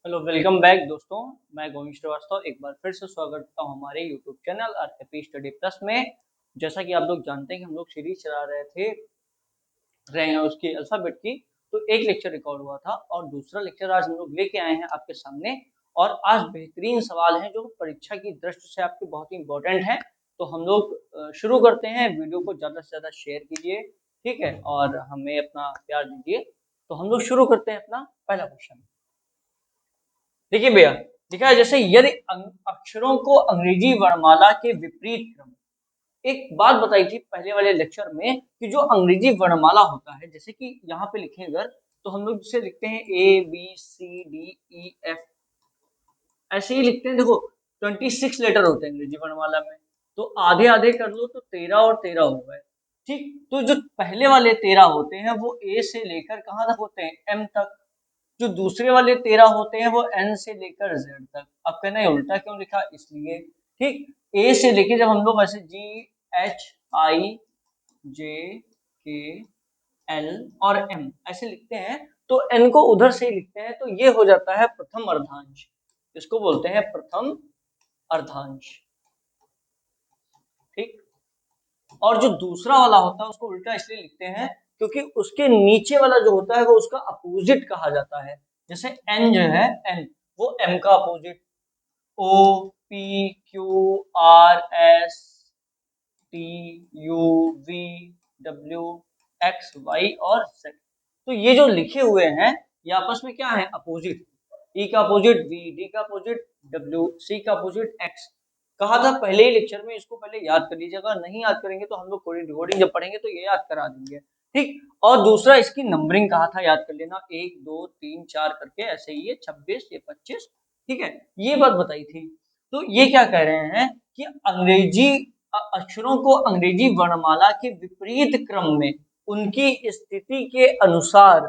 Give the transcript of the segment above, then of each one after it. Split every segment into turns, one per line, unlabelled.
Hello welcome back दोस्तों। मैं गोविंद श्रीवास्तव एक बार फिर से स्वागत करता हूँ हमारे YouTube channel RAP study plus में। जैसा कि आप लोग जानते हैं कि हम लोग सीरीज चला रहे हैं उसकी अल्फाबेट की। तो एक लेक्चर रिकॉर्ड हुआ था और दूसरा लेक्चर आज हम लोग लेके आए हैं आपके सामने। और आज बेहतरीन सवाल हैं जो परीक्षा की दृष्टि से आपके बहुत ही इंपॉर्टेंट है। तो हम लोग शुरू करते हैं। वीडियो को ज़्यादा से ज़्यादा शेयर कीजिए, ठीक है, और हमें अपना प्यार दीजिए। तो हम लोग शुरू करते हैं अपना पहला क्वेश्चन। देखिए भैया, लिखा है जैसे यदि अक्षरों को अंग्रेजी वर्णमाला के विपरीत क्रम। एक बात बताई थी पहले वाले लेक्चर में कि जो अंग्रेजी वर्णमाला होता है, जैसे कि यहाँ पे लिखे अगर, तो हम लोग जिसे लिखते हैं A B C D E F, ऐसे ही लिखते हैं। देखो 26 लेटर होते हैं अंग्रेजी वर्णमाला में, तो आधे आधे कर लो तो 13 और 13 हो गए। ठीक, तो जो पहले वाले 13 होते हैं वो ए से लेकर कहाँ तक होते हैं, एम तक। जो दूसरे वाले 13 होते हैं वो एन से लेकर जेड तक। अब कहना है उल्टा क्यों लिखा, इसलिए ठीक, ए से लेके जब हम लोग ऐसे जी एच आई जे के एल और एम ऐसे लिखते हैं, तो एन को उधर से ही लिखते हैं, तो ये हो जाता है प्रथम अर्धांश। इसको बोलते हैं प्रथम अर्धांश। ठीक, और जो दूसरा वाला होता है उसको उल्टा इसलिए लिखते हैं क्योंकि उसके नीचे वाला जो होता है वो उसका अपोजिट कहा जाता है। जैसे एन जो है, एन वो एम का opposite, O P Q R S T U V W X Y और जेड। तो ये जो लिखे हुए हैं ये आपस में क्या है, अपोजिट। ई का अपोजिट वी, डी का अपोजिट डब्ल्यू, सी का अपोजिट एक्स। कहा था पहले ही लेक्चर में, इसको पहले याद कर लीजिएगा। नहीं याद करेंगे तो हम लोग कोई रिकॉर्डिंग जब पढ़ेंगे तो ये याद करा देंगे। ठीक, और दूसरा इसकी नंबरिंग कहा था, याद कर लेना, 1 2 3 4 करके, ऐसे ही ये 26 ये 25। ठीक है, ये बात बताई थी। तो ये क्या कह रहे हैं कि अंग्रेजी अक्षरों को अंग्रेजी वर्णमाला के विपरीत क्रम में उनकी स्थिति के अनुसार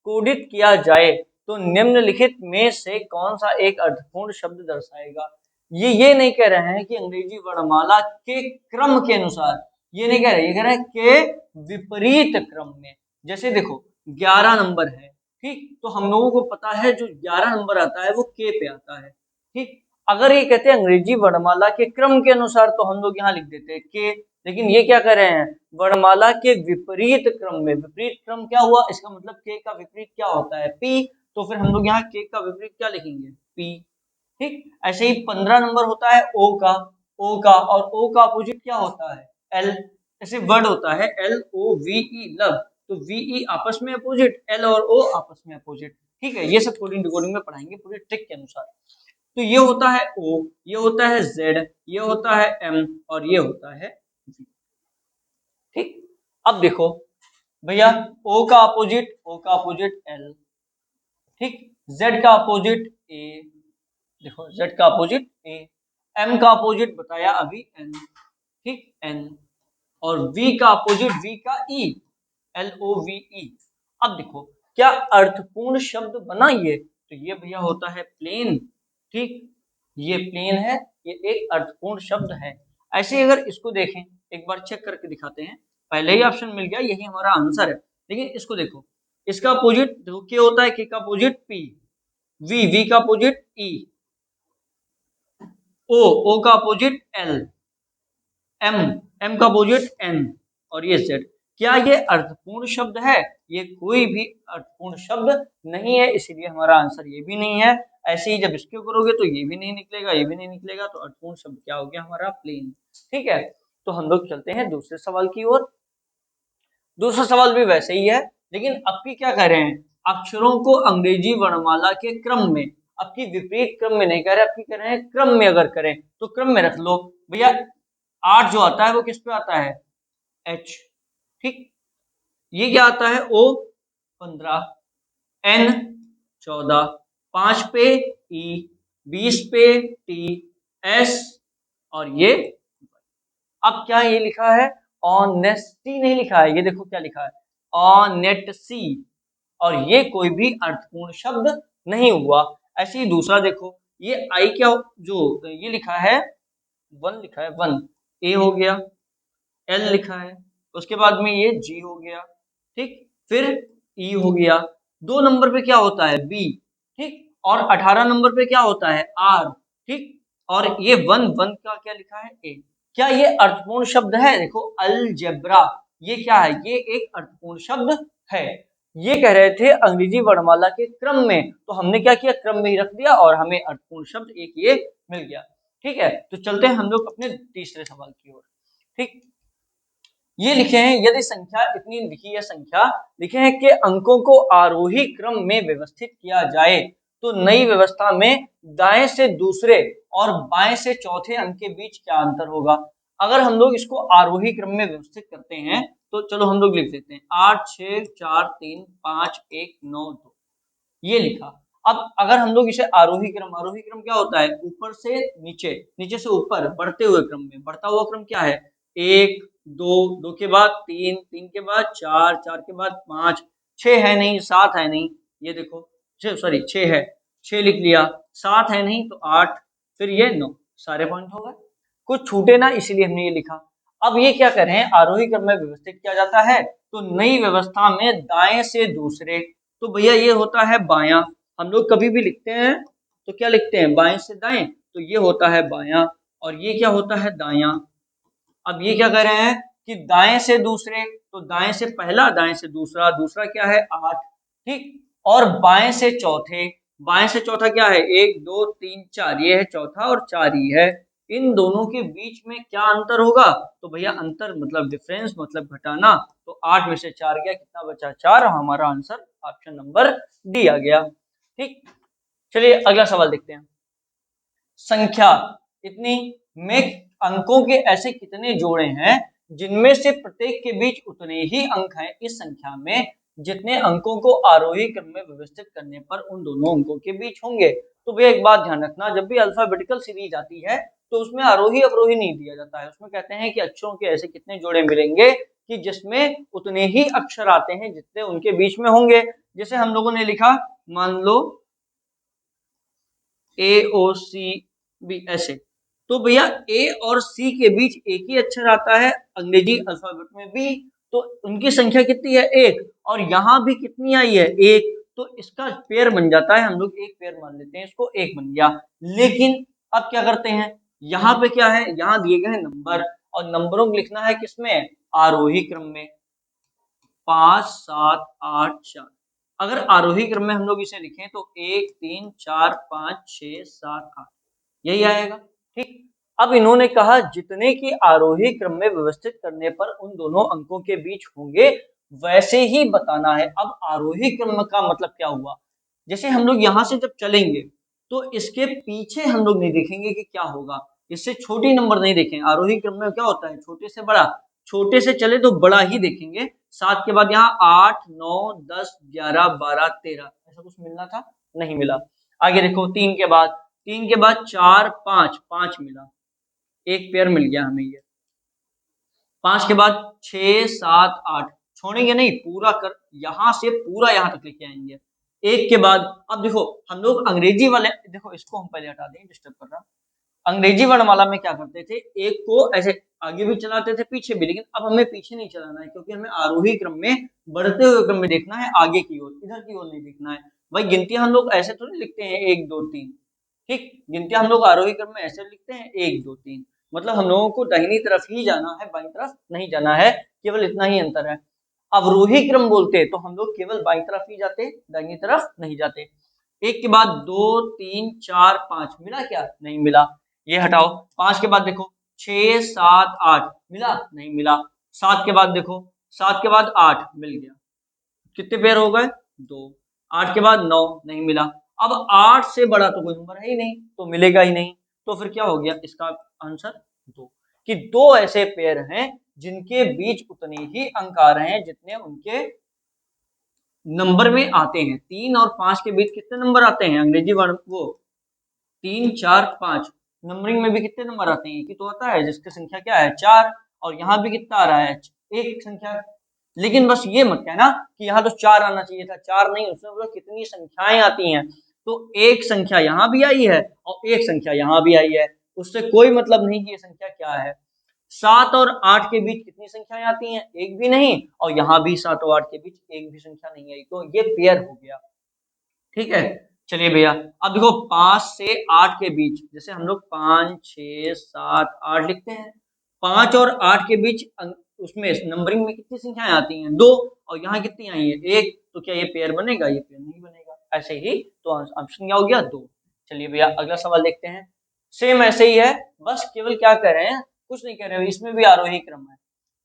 कोडित किया जाए तो निम्नलिखित में से कौन सा एक अर्थपूर्ण शब्द दर्शाएगा। ये नहीं कह रहे हैं कि अंग्रेजी वर्णमाला के क्रम के अनुसार, ये नहीं कह रहे, ये कह रहे हैं के विपरीत क्रम में। जैसे देखो 11 नंबर है, ठीक, तो हम लोगों को पता है जो 11 नंबर आता है वो के पे आता है। ठीक, अगर ये कहते हैं अंग्रेजी वर्णमाला के क्रम के अनुसार तो हम लोग यहाँ लिख देते हैं के। लेकिन ये क्या कर रहे हैं, वर्णमाला के विपरीत क्रम में। विपरीत क्रम क्या हुआ, इसका मतलब के का विपरीत क्या होता है, पी। तो फिर हम लोग यहाँ के का विपरीत क्या लिखेंगे, पी। ठीक, ऐसे ही 15 नंबर होता है ओ का, और ओ का अपोजिट क्या होता है, एल। ऐसे वर्ड होता है L O V E, love. तो वी आपस में अपोजिट, एल और ओ आपस में अपोजिट। ठीक है, ये सब कोडिंग डिकोडिंग में पढ़ाएंगे पूरे ट्रिक के अनुसार। तो ये होता है ओ, ये होता है जेड, ये होता है एम और ये होता है जी। ठीक, अब देखो भैया, ओ का अपोजिट एल, ठीक, जेड का अपोजिट ए, देखो जेड का अपोजिट ए, एम का अपोजिट बताया अभी एन, ठीक, एन, और वी का अपोजिट वी का ई, एल ओ वी ई। अब देखो क्या अर्थपूर्ण शब्द बना ये, तो ये भैया होता है प्लेन। ठीक, ये प्लेन है, ये एक अर्थपूर्ण शब्द है। ऐसे अगर इसको देखें, एक बार चेक करके दिखाते हैं। पहले ही ऑप्शन मिल गया, यही हमारा आंसर है। लेकिन इसको देखो, इसका अपोजिट देखो, के होता है, के का अपोजिट पी, वी का अपोजिट ई, ओ का अपोजिट एल, एम का अपोजिट एन, और ये जेड। क्या ये अर्थपूर्ण शब्द है, ये कोई भी अर्थपूर्ण शब्द नहीं है, इसीलिए हमारा आंसर ये भी नहीं है। ऐसे ही जब इसके करोगे तो ये भी नहीं निकलेगा, ये भी नहीं निकलेगा, तो अर्थपूर्ण शब्द क्या हो गया हमारा, प्लेन। ठीक है, तो हम लोग चलते हैं दूसरे सवाल की ओर। दूसरा सवाल भी वैसे ही है, लेकिन अब की क्या कह रहे हैं, अक्षरों को अंग्रेजी वर्णमाला के क्रम में, अब की विपरीत क्रम में नहीं कह रहे, अब की कह रहे हैं क्रम में। अगर करें तो क्रम में रख लो भैया। 8 जो आता है वो किस पे आता है, एच। ठीक, ये क्या आता है, ओ 15, एन 14, 5 पे ई, 20 पे टी, एस, और ये। अब क्या ये लिखा है, ऑनेस्टी नहीं लिखा है, ये देखो क्या लिखा है, ऑनेटसी। और ये कोई भी अर्थपूर्ण शब्द नहीं हुआ। ऐसे ही दूसरा देखो, ये आई क्या, जो ये लिखा है वन, लिखा है वन, ए हो गया, एल लिखा है, उसके बाद में ये जी हो गया, ठीक, फिर ई हो गया, 2 नंबर पे क्या होता है, बी। ठीक, और 18 नंबर पे क्या होता है आर, ठीक। और ये 1 का क्या लिखा है ए। क्या ये अर्थपूर्ण शब्द है? देखो अलजेब्रा ये क्या है? ये एक अर्थपूर्ण शब्द है। ये कह रहे थे अंग्रेजी वर्णमाला के क्रम में, तो हमने क्या किया, क्रम में ही रख दिया और हमें अर्थपूर्ण शब्द एक ये मिल गया। ठीक है, तो चलते हैं हम लोग अपने तीसरे सवाल की ओर। ठीक, ये लिखे हैं यदि संख्या इतनी लिखी है, संख्या लिखे हैं कि अंकों को आरोही क्रम में व्यवस्थित किया जाए तो नई व्यवस्था में दाएं से दूसरे और बाएं से चौथे अंक के बीच क्या अंतर होगा? अगर हम लोग इसको आरोही क्रम में व्यवस्थित करते हैं तो चलो हम लोग लिख देते हैं 8 6 4 3 5 1 9 2, ये लिखा। अब अगर हम लोग इसे आरोही क्रम क्या होता है? ऊपर से नीचे, नीचे से ऊपर बढ़ते हुए क्रम में। बढ़ता हुआ क्रम क्या है? 1 2, 2 के बाद 3, 3 के बाद 4, 4 के बाद 5, 6 है नहीं, 7 है नहीं, ये देखो सॉरी 6 है, 6 लिख लिया, 7 है नहीं तो 8, फिर ये 9, सारे पॉइंट हो गए, कुछ छूटे ना, इसीलिए हमने ये लिखा। अब ये क्या कर रहे हैं, आरोही क्रम में व्यवस्थित किया जाता है तो नई व्यवस्था में दाएं से दूसरे, तो भैया ये होता है बायां। हम लोग कभी भी लिखते हैं तो क्या लिखते हैं, बाएं से दाएं, तो ये होता है बायां और ये क्या होता है, दायां। अब ये क्या कर रहे हैं कि दाएं से दूसरे, तो दाएं से पहला, दाएं से दूसरा, दूसरा क्या है 8, ठीक। और बाएं से चौथे, बाएं से चौथा क्या है 1 2 3 4, ये है चौथा और 4 ही है। इन दोनों के बीच में क्या अंतर होगा? तो भैया अंतर मतलब डिफरेंस, मतलब घटाना। तो 8 में से 4 गया, कितना बचा 4, हमारा आंसर ऑप्शन नंबर डी आ गया। ठीक, चलिए अगला सवाल देखते हैं। संख्या इतनी में अंकों के ऐसे कितने जोड़े हैं जिनमें से प्रत्येक के बीच उतने ही अंक हैं इस संख्या में जितने अंकों को आरोही क्रम में व्यवस्थित करने पर उन दोनों अंकों के बीच होंगे? तो भैया एक बात ध्यान रखना, जब भी अल्फाबेटिकल सीरीज आती है तो उसमें आरोही अवरोही नहीं दिया जाता है, उसमें कहते हैं कि अक्षरों के ऐसे कितने जोड़े मिलेंगे कि जिसमें उतने ही अक्षर आते हैं जितने उनके बीच में होंगे। जैसे हम लोगों ने लिखा, मान लो ए ओ सी बी, ऐसे, तो भैया ए और सी के बीच एक ही अक्षर आता है अंग्रेजी अल्फाबेट में भी, तो उनकी संख्या कितनी है 1, और यहाँ भी कितनी आई है 1, तो इसका पेयर बन जाता है, हम लोग एक पेयर मान लेते हैं इसको, 1 बन गया। लेकिन अब क्या करते हैं, यहाँ पे क्या है, यहाँ दिए गए हैं नंबर, और नंबरों को लिखना है किसमें, आरोही क्रम में, 5 7 8 4। अगर आरोही क्रम में हम लोग इसे लिखें तो 1 3 4 5 6 7 8, यही आएगा। ठीक, अब इन्होंने कहा जितने की आरोही क्रम में व्यवस्थित करने पर उन दोनों अंकों के बीच होंगे वैसे ही बताना है। अब आरोही क्रम का मतलब क्या हुआ, जैसे हम लोग यहाँ से जब चलेंगे तो इसके पीछे हम लोग नहीं देखेंगे कि क्या होगा, इससे छोटी नंबर नहीं देखेंगे। आरोही क्रम में क्या होता है, छोटे से बड़ा, छोटे से चले तो बड़ा ही देखेंगे। 7 के बाद यहाँ 8 9 10 11 12 13, ऐसा कुछ मिलना था, नहीं मिला। आगे देखो 3 के बाद, 3 के बाद 4 5, 5 मिला, एक पेयर मिल गया हमें ये। 5 के बाद 6 7 8, छोड़ेंगे नहीं, पूरा कर यहाँ से पूरा यहाँ तक लेके आएंगे। 1 के बाद, अब देखो हम लोग अंग्रेजी वाले, देखो इसको हम पहले हटा दें, डिस्टर्ब कर रहा। अंग्रेजी वर्णमाला में क्या करते थे, एक को ऐसे आगे भी चलाते थे पीछे भी, लेकिन अब हमें पीछे नहीं चलाना है क्योंकि हमें आरोही क्रम में बढ़ते हुए क्रम में देखना है, आगे की ओर, इधर की ओर नहीं देखना है। भाई गिनती हम लोग ऐसे थोड़ी लिखते हैं 1 2 3, ठीक, गिनती हम लोग आरोही क्रम में ऐसे लिखते हैं 1 2 3, मतलब हम लोगों को दाहिनी तरफ ही जाना है, बाईं तरफ नहीं जाना है, केवल इतना ही अंतर है। अवरोही क्रम बोलते तो हम लोग केवल बाईं तरफ ही जाते, दाहिनी तरफ नहीं जाते। 1 के बाद 2 3 4 5 मिला क्या, नहीं मिला, ये हटाओ। 5 के बाद देखो 6 7 8 मिला, नहीं मिला। 7 के बाद देखो, 7 के बाद 8 मिल गया, कितने पेयर हो गए, 2। 8 के बाद 9 नहीं मिला। अब 8 से बड़ा तो कोई नंबर है ही नहीं तो मिलेगा ही नहीं, तो फिर क्या हो गया इसका आंसर 2, कि 2 ऐसे पेयर हैं जिनके बीच उतने ही अंक आ रहे हैं जितने उनके नंबर में आते हैं। 3 और 5 के बीच कितने नंबर आते हैं अंग्रेजी वर्ण, वो 3 4 5, नंबरिंग में भी कितने नंबर आते हैं, एक ही तो आता है जिसकी संख्या क्या है 4, और यहाँ भी कितना आ रहा है एक संख्या। लेकिन बस ये मत कहना कि यहाँ तो 4 आना चाहिए था, 4 नहीं, उसमें बोला कितनी संख्याएं आती हैं, तो एक संख्या यहाँ भी आई है और एक संख्या यहाँ भी आई है, उससे कोई मतलब नहीं कि ये संख्या क्या है। 7 और 8 के बीच कितनी संख्याएं आती हैं, एक भी नहीं, और यहाँ भी 7 और 8 के बीच एक भी संख्या नहीं आई, तो ये पेयर हो गया। ठीक है, चलिए भैया, अब देखो 5 से 8 के बीच, जैसे हम लोग 5 6 7 8 लिखते हैं, 5 और 8 के बीच उसमें नंबरिंग में कितनी संख्याएं आती हैं? 2। और यहाँ कितनी आई है? 1। तो क्या ये पेयर बनेगा? ये पेयर नहीं बनेगा। ऐसे ही तो ऑप्शन क्या हो गया? 2। चलिए भैया अगला सवाल देखते हैं। सेम ऐसे ही है, बस केवल क्या कर रहे हैं, कुछ नहीं कर रहे हो, इसमें भी आरोही क्रम है।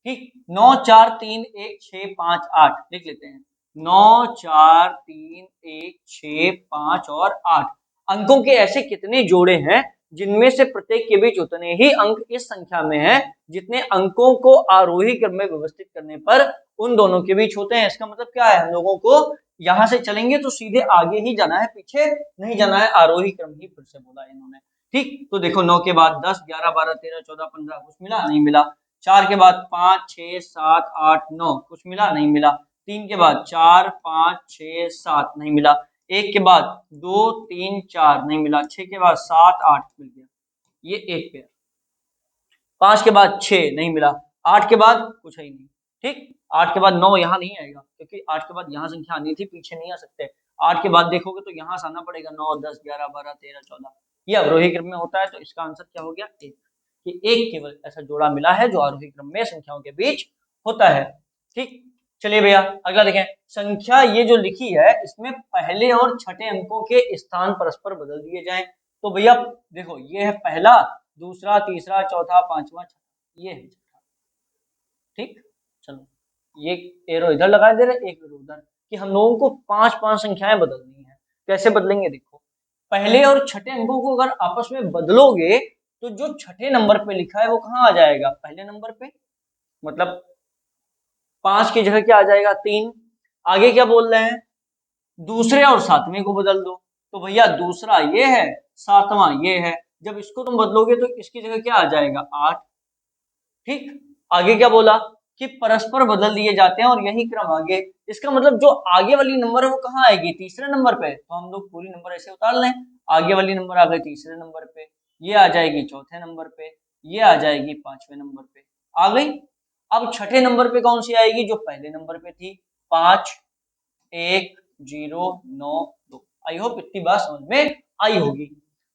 ठीक, 9 4 3 1 6 5 8 लिख लेते हैं। 9 4 3 1 6 5 और 8 अंकों के ऐसे कितने जोड़े हैं जिनमें से प्रत्येक के बीच उतने ही अंक इस संख्या में है जितने अंकों को आरोही क्रम में व्यवस्थित करने पर उन दोनों के बीच होते हैं। इसका मतलब क्या है, हम लोगों को यहां से चलेंगे तो सीधे आगे ही जाना है, पीछे नहीं जाना है, आरोही क्रम ही फिर से बोला इन्होंने। ठीक, तो देखो 9 के बाद 10 11 12 13 14 15 कुछ मिला? नहीं मिला। 4 के बाद 5 6 7 8 9 कुछ मिला? नहीं मिला। 3 के बाद 4 5 6 7 नहीं मिला। 1 के बाद 2 3 4 नहीं मिला। 6 के बाद 7 8 मिल गया, ये एक पेयर। 5 के बाद 6 नहीं मिला। 8 के बाद कुछ है ही नहीं। ठीक, 8 के बाद 9 यहाँ नहीं आएगा क्योंकि 8 के बाद यहाँ संख्या आनी थी, पीछे नहीं आ सकते। 8 के बाद देखोगे तो यहाँ से आना पड़ेगा, 9 10 11 12 13 14। ये अवरोही क्रम में होता है, तो इसका आंसर क्या हो गया? 1। कि एक केवल ऐसा जोड़ा मिला है जो आरोही क्रम में संख्याओं के बीच होता है। ठीक, चलिए भैया अगला देखें। संख्या ये जो लिखी है इसमें पहले और छठे अंकों के स्थान परस्पर बदल दिए जाएं। तो भैया देखो, ये है पहला, दूसरा, तीसरा, चौथा, पांचवा, छठा, ये है छठा। ठीक, चलो ये एरो इधर लगा दे रहे, एक एरो उधर, कि हम लोगों को 5 5 संख्याएं बदलनी है। कैसे बदलेंगे? देखो, पहले और छठे अंकों को अगर आपस में बदलोगे तो जो छठे नंबर पे लिखा है वो कहाँ आ जाएगा? पहले नंबर पे। मतलब 5 की जगह क्या आ जाएगा? 3। आगे क्या बोल रहे हैं? दूसरे और सातवें को बदल दो। तो भैया दूसरा ये है, सातवां ये है, जब इसको तुम बदलोगे तो इसकी जगह क्या आ जाएगा? 8। ठीक, आगे क्या बोला कि परस्पर बदल दिए जाते हैं और यही क्रम आगे। इसका मतलब जो आगे वाली नंबर है वो कहाँ आएगी? तीसरे नंबर पे। तो हम लोग पूरी नंबर ऐसे उतार लें, आगे वाली नंबर आ गई तीसरे नंबर पे, ये आ जाएगी चौथे नंबर पे, ये आ जाएगी पांचवें नंबर पे, आ गई। अब छठे नंबर पे कौन सी आएगी? जो पहले नंबर पे थी, 5 1 0 9 2। आई होप इतनी बात समझ में आई होगी।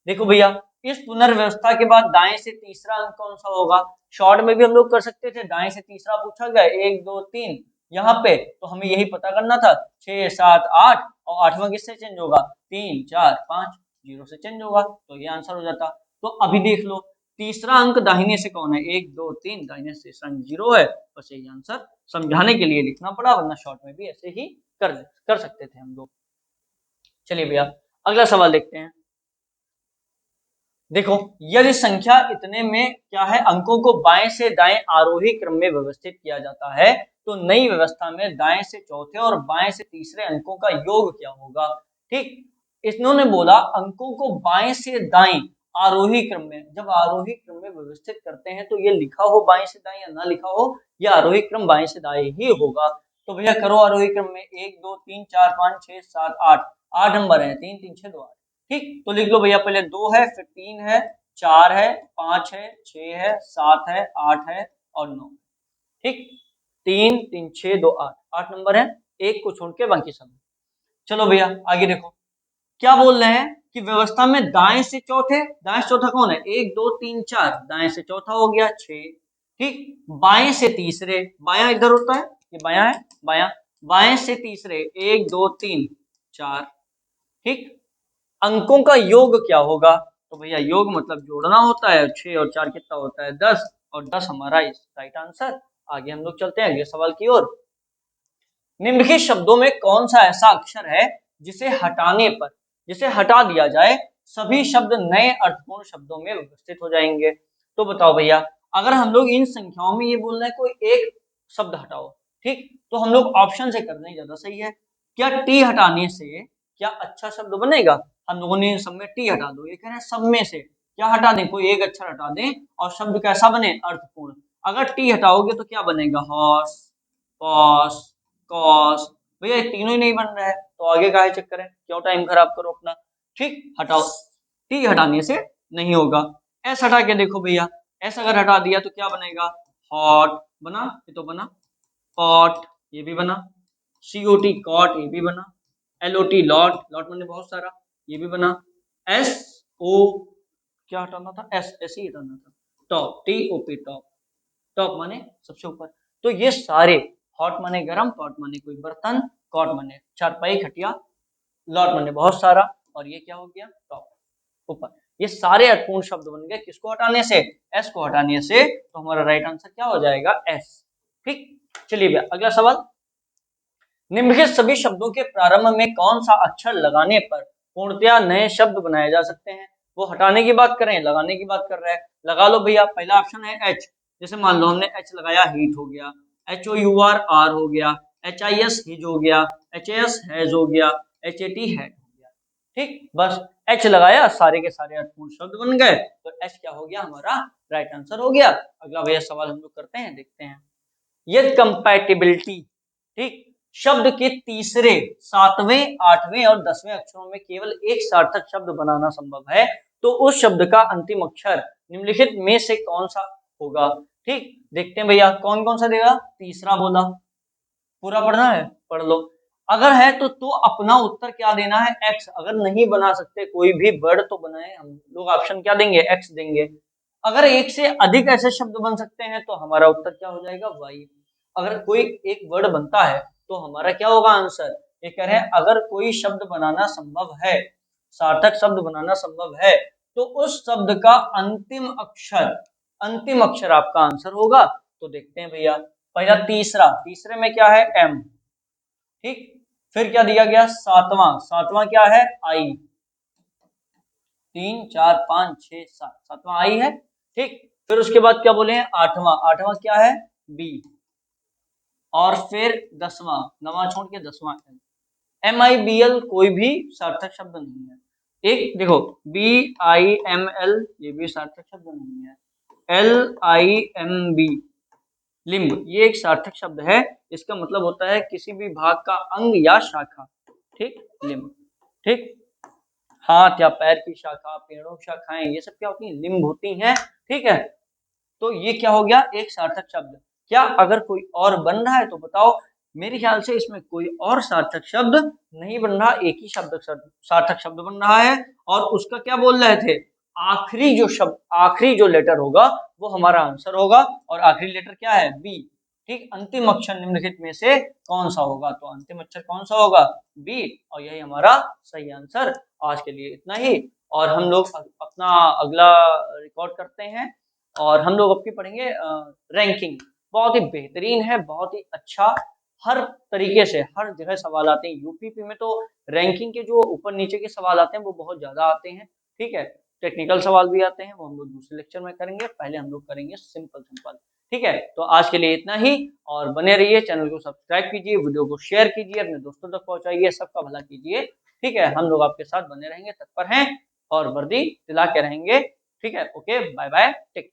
देखो भैया, इस पुनर्व्यवस्था के बाद दाएं से तीसरा अंक कौन सा होगा? शॉर्ट में भी हम लोग कर सकते थे, दाएं से तीसरा पूछा गया 1 2 3 यहाँ पे, तो हमें यही पता करना था 6 7 8, और आठवां किससे चेंज होगा? 3 4 5 0 से चेंज होगा, तो ये आंसर हो जाता। तो अभी देख लो, तीसरा अंक दाहिने से कौन है? 1 2 3, दाहिने से तीसरा अंक 0 है। बस यही आंसर समझाने के लिए लिखना पड़ा, वरना शॉर्ट में भी ऐसे ही कर सकते थे हम लोग। चलिए भैया अगला सवाल देखते हैं। देखो, यदि संख्या इतने में क्या है, अंकों को बाएं से दाएं आरोही क्रम में व्यवस्थित किया जाता है, तो नई व्यवस्था में दाएं से चौथे और बाएं से तीसरे अंकों का योग क्या होगा? ठीक, इन्होंने बोला अंकों को बाएं से दाएं आरोही क्रम में, जब आरोही क्रम में व्यवस्थित करते हैं तो ये लिखा हो बाएं से दाएं या ना लिखा हो, यह आरोही क्रम बाएं से दाएं ही होगा। तो भैया करो आरोही क्रम में, 1 2 3 4 5 6 7 8, 8 नंबर है, 3 3 6 2 8। ठीक, तो लिख लो भैया, पहले 2 है, फिर 3 है, 4 है, 5 है, 6 है, 7 है, 8 है और 9। ठीक, 3 3 6 2 8, 8 नंबर है, एक को छोड़ के बाकी सब। चलो भैया आगे देखो, क्या बोल रहे हैं कि व्यवस्था में दाएं से चौथे, दाएं से चौथा कौन है? 1 2 3 4, दाएं से चौथा हो गया 6। ठीक, बाएं से तीसरे, बायां इधर होता है, ये बायां है, बायां, बाएं से तीसरे 1 2 3 4। ठीक, अंकों का योग क्या होगा? तो भैया योग मतलब जोड़ना होता है, 6 और 4 कितना होता है? 10, और 10 हमारा इस राइट आंसर। आगे हम लोग चलते हैं अगले सवाल की ओर। निम्नलिखित शब्दों में कौन सा ऐसा अक्षर है जिसे हटाने पर, जिसे हटा दिया जाए, सभी शब्द नए अर्थपूर्ण शब्दों में व्यवस्थित हो जाएंगे? तो बताओ भैया, अगर हम लोग इन संख्याओं में ये बोल रहे हैं कोई एक शब्द हटाओ, ठीक, तो हम लोग ऑप्शन से कर दें, ज्यादा सही है। क्या टी हटाने से क्या अच्छा शब्द बनेगा? हम लोगों ने सब में टी हटा दो, ये कह रहे हैं सब में से क्या हटा दें, कोई एक अक्षर हटा दें और शब्द कैसा बने? अर्थपूर्ण। अगर टी हटाओगे तो क्या बनेगा? Horse, pause, cause. भैया ये तीनों ही नहीं बन रहा है, तो आगे काहे चेक करें, क्यों टाइम खराब करो अपना। ठीक, हटाओ, टी हटाने से नहीं होगा। एस हटा के देखो भैया, एस अगर हटा दिया तो क्या बनेगा? हॉट बना, ये तो बना, पॉट ये भी बना, सीओटी कॉट ये भी बना, एलओटी लॉट, लॉट मैंने बहुत सारा, ये भी बना। एस ओ क्या हटाना था, एस एस ही हटाना था। Top, T O P top, top माने सबसे ऊपर। तो ये सारे, हॉट माने गरम, पॉट माने कोई बर्तन, कॉट माने चारपाई खटिया, लॉट माने बहुत सारा, और ये क्या हो गया, टॉप, ऊपर। ये सारे अर्थपूर्ण शब्द बन गए किसको हटाने से, एस को हटाने से। तो हमारा राइट आंसर क्या हो जाएगा, एस। ठीक, चलिए भैया अगला सवाल। निम्नलिखित सभी शब्दों के प्रारंभ में कौन सा अक्षर लगाने पर पूर्णतया नए शब्द बनाए जा सकते हैं। वो हटाने की बात करें, लगाने की बात कर रहे हैं। लगा लो भैया, पहला ऑप्शन है एच। जैसे मान लो हमने एच लगाया, हीट हो गया। H O U R, R हो गया। एच आई एस, हिज हो गया। एच एस, हैज हो गया। एच ए टी, हैड हो गया। ठीक, बस एच लगाया, सारे के सारे अर्थपूर्ण शब्द बन गए। तो एच क्या हो गया, हमारा राइट आंसर हो गया। अगला भैया सवाल हम लोग करते हैं, देखते हैं। यदि कंपैटिबिलिटी, ठीक, शब्द के तीसरे, सातवें, आठवें और 10वें अक्षरों में केवल एक सार्थक शब्द बनाना संभव है, तो उस शब्द का अंतिम अक्षर निम्नलिखित में से कौन सा होगा। ठीक, देखते हैं भैया कौन कौन सा देगा। तीसरा बोला, पूरा पढ़ना है, पढ़ लो। अगर है तो अपना उत्तर क्या देना है, एक्स। अगर नहीं बना सकते कोई भी वर्ड तो बनाए, हम लोग ऑप्शन क्या देंगे, एक्स देंगे। अगर एक से अधिक ऐसे शब्द बन सकते हैं तो हमारा उत्तर क्या हो जाएगा, वाई। अगर कोई एक वर्ड बनता है तो हमारा क्या होगा आंसर, ये कह रहे हैं अगर कोई शब्द बनाना संभव है, सार्थक शब्द बनाना संभव है, तो उस शब्द का अंतिम अक्षर, अंतिम अक्षर आपका आंसर होगा। तो देखते हैं भैया, पहला तीसरा, तीसरे में क्या है, एम। ठीक, फिर क्या दिया गया, सातवां, सातवां क्या है, आई। 3 4 5 6 7, सातवां आई है। ठीक, फिर उसके बाद क्या बोले हैं, आठवां, आठवां क्या है, बी। और फिर 10वां, 9वां छोड़ के 10वां एम आई बी एल, कोई भी सार्थक शब्द नहीं है। एक देखो, बी आई एम एल, ये भी सार्थक शब्द नहीं है। L I M B, limb, ये एक सार्थक शब्द है। इसका मतलब होता है किसी भी भाग का अंग या शाखा। ठीक, लिम्ब। ठीक, हाथ या पैर की शाखा, पेड़ों की शाखाएं, ये सब क्या होती हैं, लिम्ब होती हैं। ठीक है, तो ये क्या हो गया, एक सार्थक शब्द। क्या अगर कोई और बन रहा है तो बताओ। मेरे ख्याल से इसमें कोई और सार्थक शब्द नहीं बन रहा, एक ही शब्द सार्थक शब्द बन रहा है। और उसका क्या बोल रहे थे, आखिरी जो शब्द, आखिरी जो लेटर होगा वो हमारा आंसर होगा। और आखिरी लेटर क्या है, बी। ठीक, अंतिम अक्षर निम्नलिखित में से कौन सा होगा, तो अंतिम अक्षर कौन सा होगा, बी। और यही हमारा सही आंसर। आज के लिए इतना ही, और हम लोग अपना अगला रिकॉर्ड करते हैं, और हम लोग अपनी पढ़ेंगे रैंकिंग। बहुत ही बेहतरीन है, बहुत ही अच्छा, हर तरीके से हर जगह सवाल आते हैं। यूपीपी में तो रैंकिंग के जो ऊपर नीचे के सवाल आते हैं वो बहुत ज्यादा आते हैं। ठीक है, टेक्निकल सवाल भी आते हैं, वो हम लोग दूसरे लेक्चर में करेंगे। पहले हम लोग करेंगे सिंपल सिंपल। ठीक है, तो आज के लिए इतना ही, और बने रहिए, चैनल को सब्सक्राइब कीजिए, वीडियो को शेयर कीजिए, अपने दोस्तों तक पहुंचाइए, सबका भला कीजिए। ठीक है, हम लोग आपके साथ बने रहेंगे, तत्पर हैं, और वर्दी दिला के रहेंगे। ठीक है, ओके, बाय बाय, टेक।